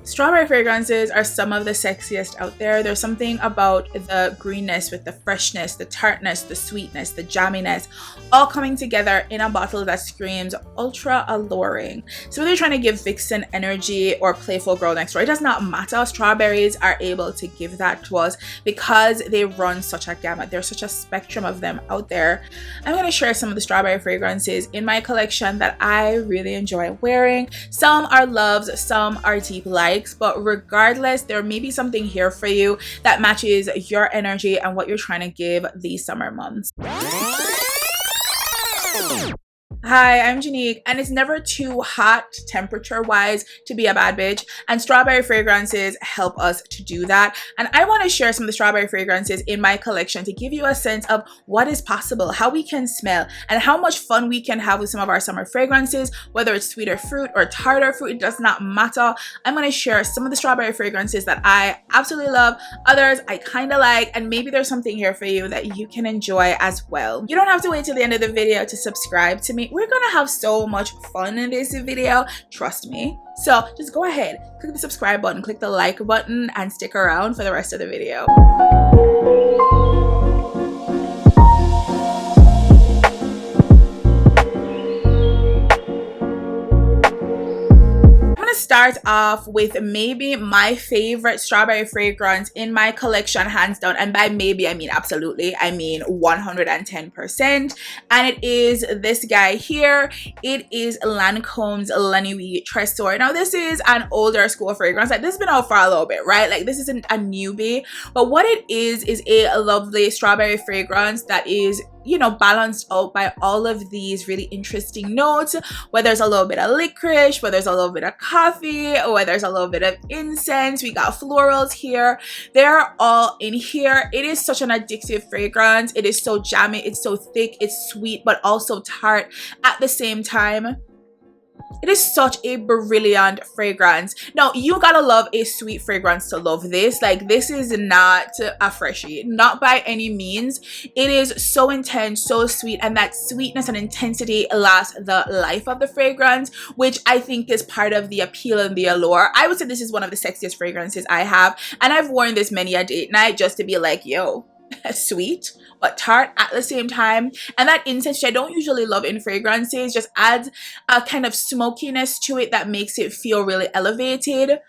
Strawberry fragrances are some of the sexiest out there. There's something about the greenness with the freshness, the tartness, the sweetness, the jamminess, all coming together in a bottle that screams ultra alluring. So whether you're trying to give vixen energy or playful girl next door, it does not matter. Strawberries are able to give that to us because they run such a gamut. There's such a spectrum of them out there. I'm going to share some of the strawberry fragrances in my collection that I really enjoy wearing. Some are loves, some are deep likes, but regardless, there may be something here for you that matches your energy and what you're trying to give these summer months. Hi, I'm Janique, and it's never too hot temperature-wise to be a bad bitch, and strawberry fragrances help us to do that. And I want to share some of the strawberry fragrances in my collection to give you a sense of what is possible, how we can smell, and how much fun we can have with some of our summer fragrances, whether it's sweeter fruit or tartar fruit, it does not matter. I'm going to share some of the strawberry fragrances that I absolutely love, others I kind of like, and maybe there's something here for you that you can enjoy as well. You don't have to wait till the end of the video to subscribe to me. We're gonna have so much fun in this video, trust me. So just go ahead, click the subscribe button, click the like button, and stick around for the rest of the video. Start off with maybe my favorite strawberry fragrance in my collection, hands down, and by maybe I mean absolutely, I mean 110%, and it is this guy here. It is Lancome's Lenny Tresor. Now this is an older school fragrance, like this has been out for a little bit, right? Like this isn't a newbie, but what it is a lovely strawberry fragrance that is, you know, balanced out by all of these really interesting notes, where there's a little bit of licorice, where there's a little bit of coffee, or where there's a little bit of incense. We got florals here. They're all in here. It is such an addictive fragrance. It is so jammy, it's so thick, it's sweet, but also tart at the same time. It is such a brilliant fragrance. Now, you gotta love a sweet fragrance to love this. Like, this is not a freshie, not by any means. It is so intense, so sweet, and that sweetness and intensity lasts the life of the fragrance, which I think is part of the appeal and the allure. I would say this is one of the sexiest fragrances I have, and I've worn this many a date night just to be like, yo, sweet but tart at the same time. And that incense, which I don't usually love in fragrances, just adds a kind of smokiness to it that makes it feel really elevated.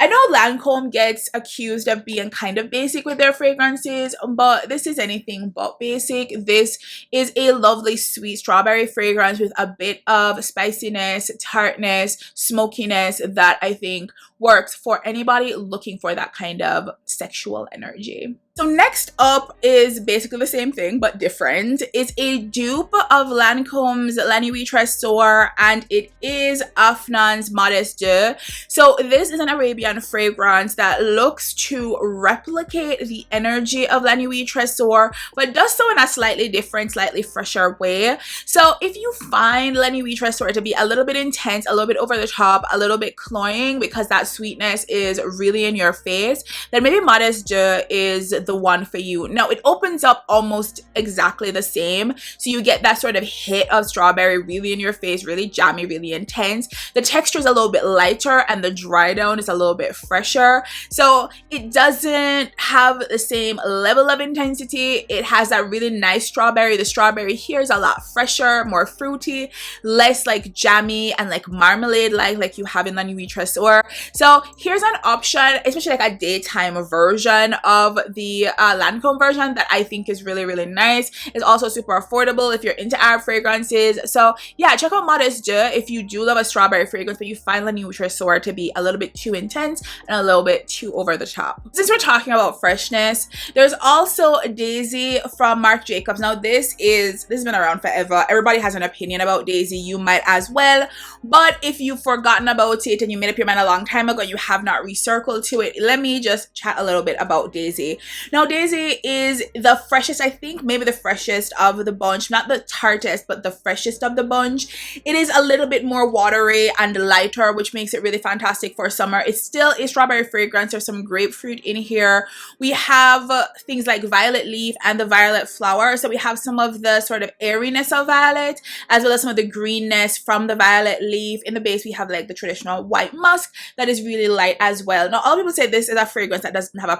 I know Lancome gets accused of being kind of basic with their fragrances, but this is anything but basic. This is a lovely sweet strawberry fragrance with a bit of spiciness, tartness, smokiness that I think works for anybody looking for that kind of sexual energy. So next up is basically the same thing but different. It's a dupe of Lancome's Nuit Tresor, and it is Afnan's Modesto. So this is an Arabian fragrance that looks to replicate the energy of Nuit Tresor, but does so in a slightly different, slightly fresher way. So if you find Nuit Tresor to be a little bit intense, a little bit over the top, a little bit cloying because that sweetness is really in your face, then maybe Modesto is the one for you. Now it opens up almost exactly the same, so you get that sort of hit of strawberry really in your face, really jammy, really intense. The texture is a little bit lighter and the dry down is a little bit fresher, so it doesn't have the same level of intensity. It has that really nice strawberry. The strawberry here is a lot fresher, more fruity, less like jammy and like marmalade like you have in the Nuit Tresor. So here's an option, especially like a daytime version of the Lancome version that I think is really, really nice. It's also super affordable if you're into Arab fragrances. So yeah, check out Modesto if you do love a strawberry fragrance, but you find the Nuit Tresor to be a little bit too intense and a little bit too over the top. Since we're talking about freshness, there's also Daisy from Marc Jacobs. Now this has been around forever. Everybody has an opinion about Daisy. You might as well. But if you've forgotten about it and you made up your mind a long time ago and you have not recircled to it, let me just chat a little bit about Daisy. Now Daisy is the freshest, I think maybe the freshest of the bunch, not the tartest, but the freshest of the bunch. It is a little bit more watery and lighter, which makes it really fantastic for summer. It's still a strawberry fragrance. There's some grapefruit in here. We have things like violet leaf and the violet flower. So we have some of the sort of airiness of violet, as well as some of the greenness from the violet leaf. In the base, we have like the traditional white musk that is really light as well. Now, all people say this is a fragrance that doesn't have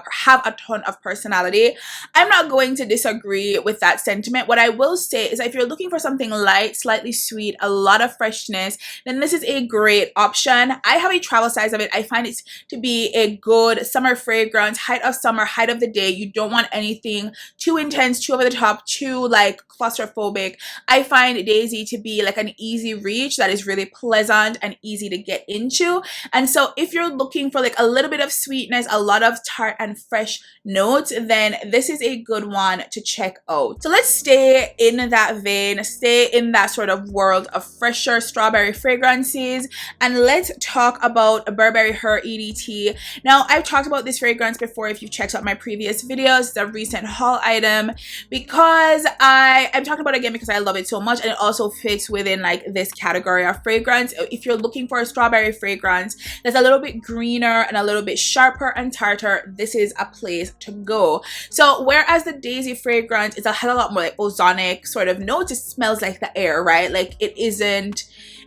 a ton of personality. I'm not going to disagree with that sentiment. What I will say is that if you're looking for something light, slightly sweet, a lot of freshness, then this is a great option. I have a travel size of it. I find it to be a good summer fragrance, height of summer, height of the day. You don't want anything too intense, too over the top, too like claustrophobic. I find Daisy to be like an easy reach that is really pleasant and easy to get into. And so if you're looking for like a little bit of sweetness, a lot of tart and fresh notes, then this is a good one to check out. So let's stay in that vein, stay in that sort of world of fresher strawberry fragrances, and let's talk about Burberry Her EDT. Now, I've talked about this fragrance before if you've checked out my previous videos. It's a recent haul item because I'm talking about it again because I love it so much, and it also fits within like this category of fragrance. If you're looking for a strawberry fragrance that's a little bit greener and a little bit sharper and tartar, this is a place to go. So whereas the Daisy fragrance is a hell of a lot more like ozonic sort of notes, it smells like the air, right? Like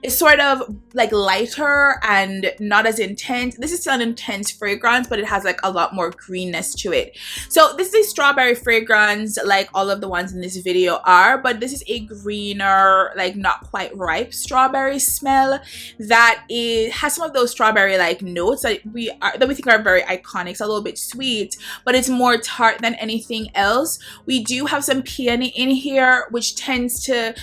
it's sort of like lighter and not as intense. This is still an intense fragrance, but it has like a lot more greenness to it. So this is a strawberry fragrance like all of the ones in this video are, but this is a greener, like not quite ripe strawberry smell that has some of those strawberry like notes that we think are very iconic. It's a little bit sweet, but it's more tart than anything else. We do have some peony in here, which tends to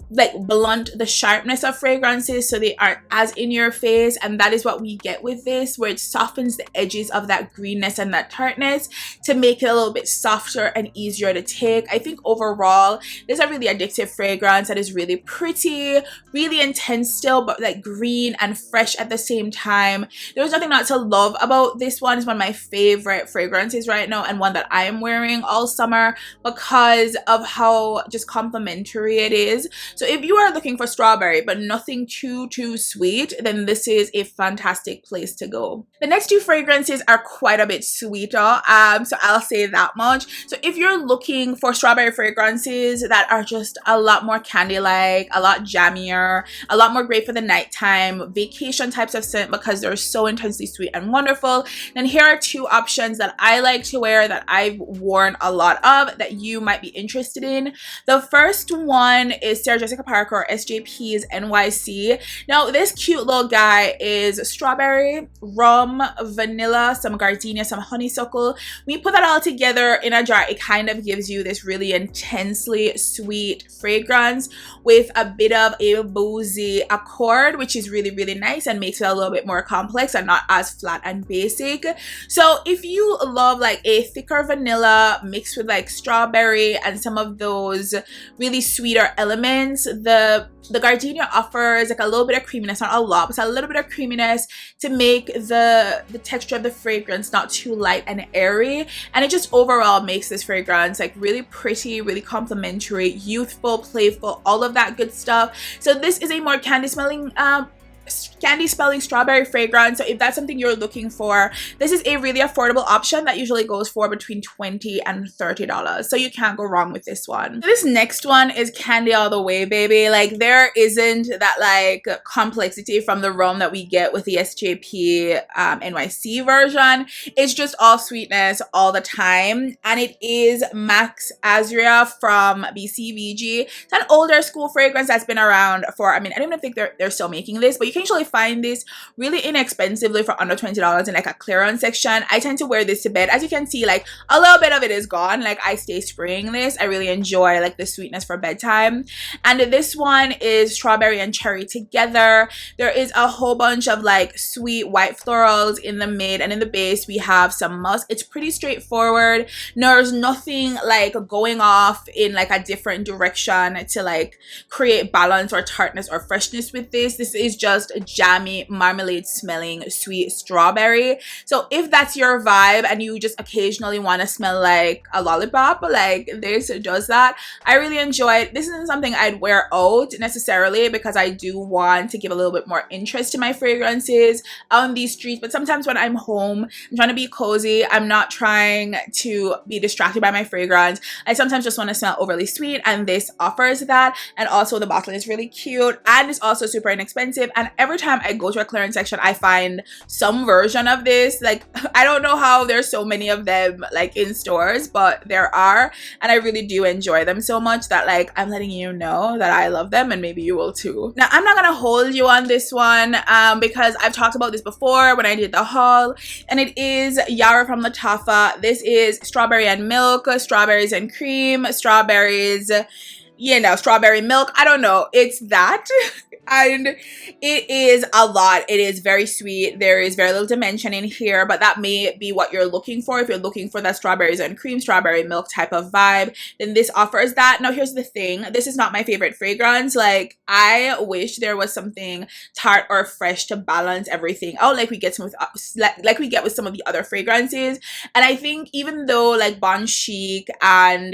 like blunt the sharpness of fragrances so they aren't as in your face, and that is what we get with this, where it softens the edges of that greenness and that tartness to make it a little bit softer and easier to take. I think overall this is a really addictive fragrance that is really pretty, really intense still, but like green and fresh at the same time. There's nothing not to love about this one. It's one of my favorite fragrances right now, and one that I am wearing all summer because of how just complimentary it is. So if you are looking for strawberry but nothing too sweet, then this is a fantastic place to go. The next two fragrances are quite a bit sweeter, so I'll say that much. So if you're looking for strawberry fragrances that are just a lot more candy-like, a lot jammier, a lot more great for the nighttime, vacation types of scent because they're so intensely sweet and wonderful, then here are two options that I like to wear that I've worn a lot of that you might be interested in. The first one is Sarah Jessica Parker, SJPs NYC. Now this cute little guy is strawberry, rum, vanilla, some gardenia, some honeysuckle. When you put that all together in a jar, it kind of gives you this really intensely sweet fragrance with a bit of a boozy accord, which is really nice and makes it a little bit more complex and not as flat and basic. So if you love like a thicker vanilla mixed with like strawberry and some of those really sweeter elements, the gardenia offers like a little bit of creaminess, not a lot, but a little bit of creaminess to make the texture of the fragrance not too light and airy, and it just overall makes this fragrance like really pretty, really complimentary, youthful, playful, all of that good stuff. So this is a more candy smelling strawberry fragrance. So if that's something you're looking for, this is a really affordable option that usually goes for between $20 and $30, so you can't go wrong with this one. This next one is candy all the way, baby. Like there isn't that like complexity from the rum that we get with the SJP NYC version. It's just all sweetness all the time, and it is Max Azra from BCVG. It's an older school fragrance that's been around for, I mean, I don't even think they're still making this, but you can usually find this really inexpensively for under $20 in like a clearance section. I tend to wear this to bed. As you can see, like a little bit of it is gone. Like I stay spraying this. I really enjoy like the sweetness for bedtime. And this one is strawberry and cherry together. There is a whole bunch of like sweet white florals in the mid, and in the base we have some musk. It's pretty straightforward. There's nothing like going off in like a different direction to like create balance or tartness or freshness with this. This is just a jammy marmalade smelling sweet strawberry. So if that's your vibe and you just occasionally want to smell like a lollipop, like this does that, I really enjoy it. This isn't something I'd wear out necessarily because I do want to give a little bit more interest to my fragrances on these streets, but sometimes when I'm home, I'm trying to be cozy, I'm not trying to be distracted by my fragrance, I sometimes just want to smell overly sweet, and this offers that. And also the bottle is really cute, and it's also super inexpensive, and every time I go to a clearance section, I find some version of this. Like, I don't know how there's so many of them like in stores, but there are, and I really do enjoy them so much that like I'm letting you know that I love them, and maybe you will too. Now, I'm not gonna hold you on this one because I've talked about this before when I did the haul, and it is Yara from the Taffa. This is strawberry and milk, strawberries and cream, strawberries, you know, strawberry milk. I don't know. It's that. And it is a lot. It is very sweet. There is very little dimension in here, but that may be what you're looking for. If you're looking for that strawberries and cream, strawberry milk type of vibe, then this offers that. Now, here's the thing. This is not my favorite fragrance. Like, I wish there was something tart or fresh to balance everything out, like we get with some of the other fragrances. And I think even though like Bon Chic and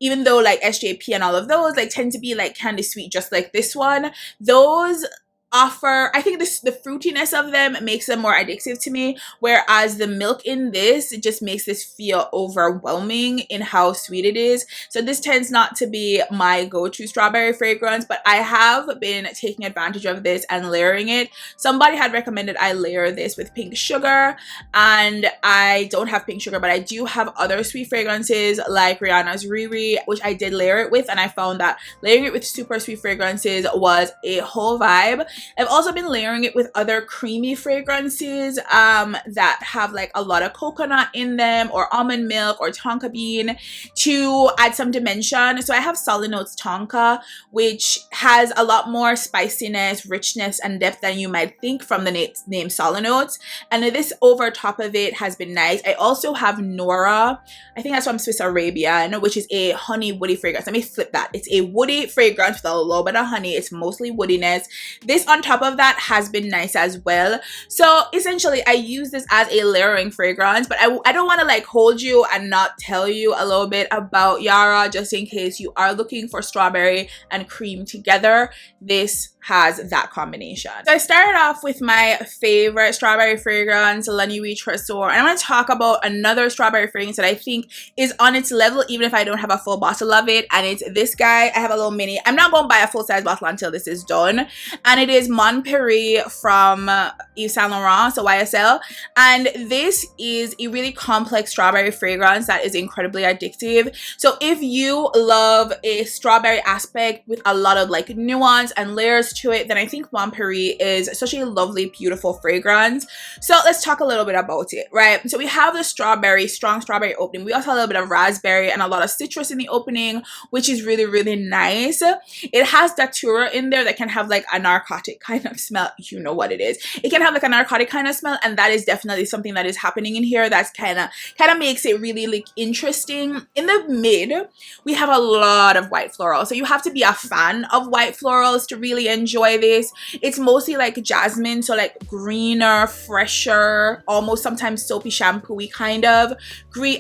even though like SJP and all of those like tend to be like candy sweet, just like this one, those offer, I think the fruitiness of them makes them more addictive to me, whereas the milk in this just makes this feel overwhelming in how sweet it is. So this tends not to be my go-to strawberry fragrance, but I have been taking advantage of this and layering it. Somebody had recommended I layer this with pink sugar, and I don't have pink sugar, but I do have other sweet fragrances like Rihanna's Riri, which I did layer it with, and I found that layering it with super sweet fragrances was a whole vibe. I've also been layering it with other creamy fragrances that have like a lot of coconut in them, or almond milk, or tonka bean, to add some dimension. So I have Solid Notes Tonka, which has a lot more spiciness, richness, and depth than you might think from the name Solid Notes. And this over top of it has been nice. I also have Nora, I think that's from Swiss Arabian, which is a honey woody fragrance. Let me flip that. It's a woody fragrance with a little bit of honey. It's mostly woodiness. This on top of that has been nice as well. So essentially I use this as a layering fragrance, but I don't want to like hold you and not tell you a little bit about Yara, just in case you are looking for strawberry and cream together. This has that combination. So I started off with my favorite strawberry fragrance, La Nuit Tresor, and I want to talk about another strawberry fragrance that I think is on its level, even if I don't have a full bottle of it, and it's this guy. I have a little mini. I'm not going to buy a full-size bottle until this is done, and it is Mon Paris from Yves Saint Laurent, so YSL, and this is a really complex strawberry fragrance that is incredibly addictive. So if you love a strawberry aspect with a lot of like nuance and layers to it, then I think Mon Paris is such a lovely, beautiful fragrance. So let's talk a little bit about it, right? So we have the strawberry, strong strawberry opening. We also have a little bit of raspberry and a lot of citrus in the opening, which is really, really nice. It has datura in there that can have like a narcotic kind of smell. You know what it is. It can have like a narcotic kind of smell, and that is definitely something that is happening in here. That's kind of makes it really like interesting. In the mid, we have a lot of white floral. So you have to be a fan of white florals to really enjoy this. It's mostly like jasmine, so like greener, fresher, almost sometimes soapy shampoo-y kind of green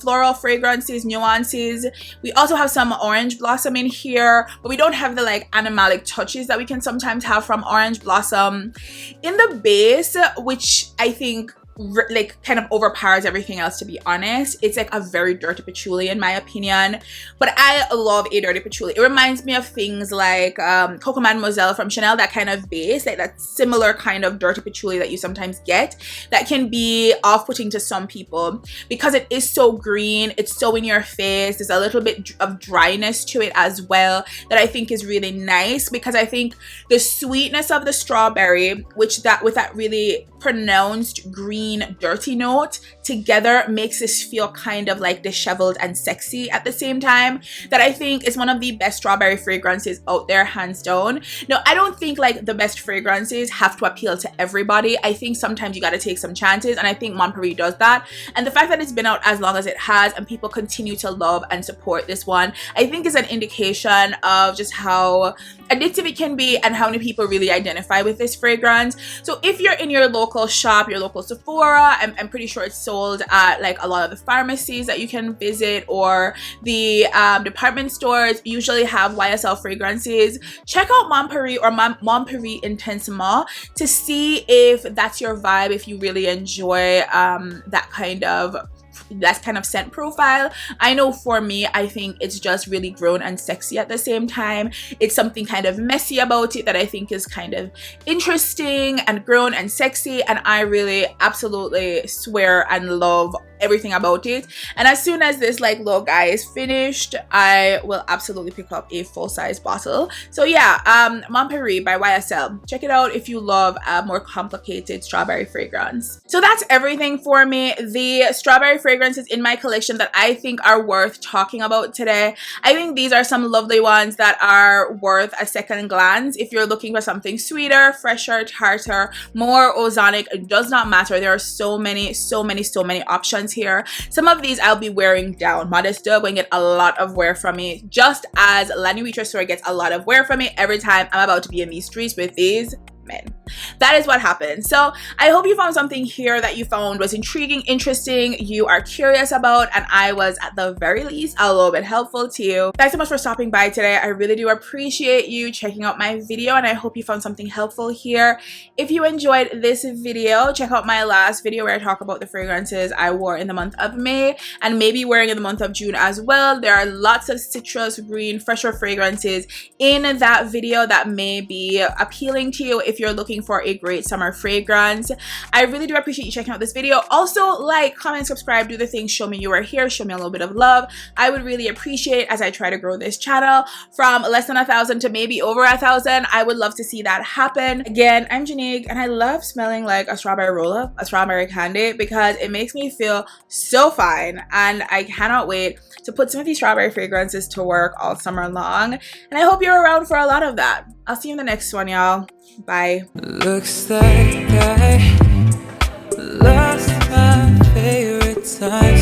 floral fragrances, nuances. We also have some orange blossom in here, but we don't have the like animalic touches that we can sometimes have from orange blossom. In the base, which I think like kind of overpowers everything else, to be honest, it's like a very dirty patchouli in my opinion, but I love a dirty patchouli. It reminds me of things like Coco Mademoiselle from Chanel, that kind of base, like that similar kind of dirty patchouli that you sometimes get, that can be off-putting to some people because it is so green, it's so in your face. There's a little bit of dryness to it as well that I think is really nice, because I think the sweetness of the strawberry, which that with that really pronounced green dirty note together makes this feel kind of like disheveled and sexy at the same time, that I think is one of the best strawberry fragrances out there, hands down. Now, I don't think like the best fragrances have to appeal to everybody. I think sometimes you got to take some chances, and I think Mon Paris does that. And the fact that it's been out as long as it has and people continue to love and support this one, I think is an indication of just how addictive it can be and how many people really identify with this fragrance. So if you're in your local shop, your local Sephora, I'm pretty sure it's sold at like a lot of the pharmacies that you can visit, or the department stores usually have YSL fragrances. Check out Mon Paris or Mon Paris Intensement to see if that's your vibe, if you really enjoy that kind of kind of scent profile. I know for me, I think it's just really grown and sexy at the same time. It's something kind of messy about it that I think is kind of interesting and grown and sexy, and I really absolutely swear and love everything about it. And as soon as this like little guy is finished, I will absolutely pick up a full-size bottle. So yeah, Mon Paris by YSL, check it out if you love a more complicated strawberry fragrance. So that's everything for me. The strawberry fragrances in my collection that I think are worth talking about today. I think these are some lovely ones that are worth a second glance if you're looking for something sweeter, fresher, tartar, more ozonic. It does not matter. There are so many options here. Some of these I'll be wearing down. Modesto going to get a lot of wear from me, just as Lenny Tresor gets a lot of wear from me every time I'm about to be in these streets with these men. That is what happened. So I hope you found something here that you found was intriguing, interesting, you are curious about, and I was at the very least a little bit helpful to you. Thanks so much for stopping by today. I really do appreciate you checking out my video, and I hope you found something helpful here. If you enjoyed this video, check out my last video where I talk about the fragrances I wore in the month of May and maybe wearing in the month of June as well. There are lots of citrus, green, fresher fragrances in that video that may be appealing to you if you're looking for a great summer fragrance. I really do appreciate you checking out this video. Also, like, comment, subscribe, do the things, show me you are here, show me a little bit of love. I would really appreciate it as I try to grow this channel from less than 1,000 to maybe over 1,000. I would love to see that happen. Again, I'm Janique, and I love smelling like a strawberry roll-up, a strawberry candy, because it makes me feel so fine, and I cannot wait to put some of these strawberry fragrances to work all summer long, and I hope you're around for a lot of that. I'll see you in the next one, y'all. Bye. Looks like I lost my favorite time.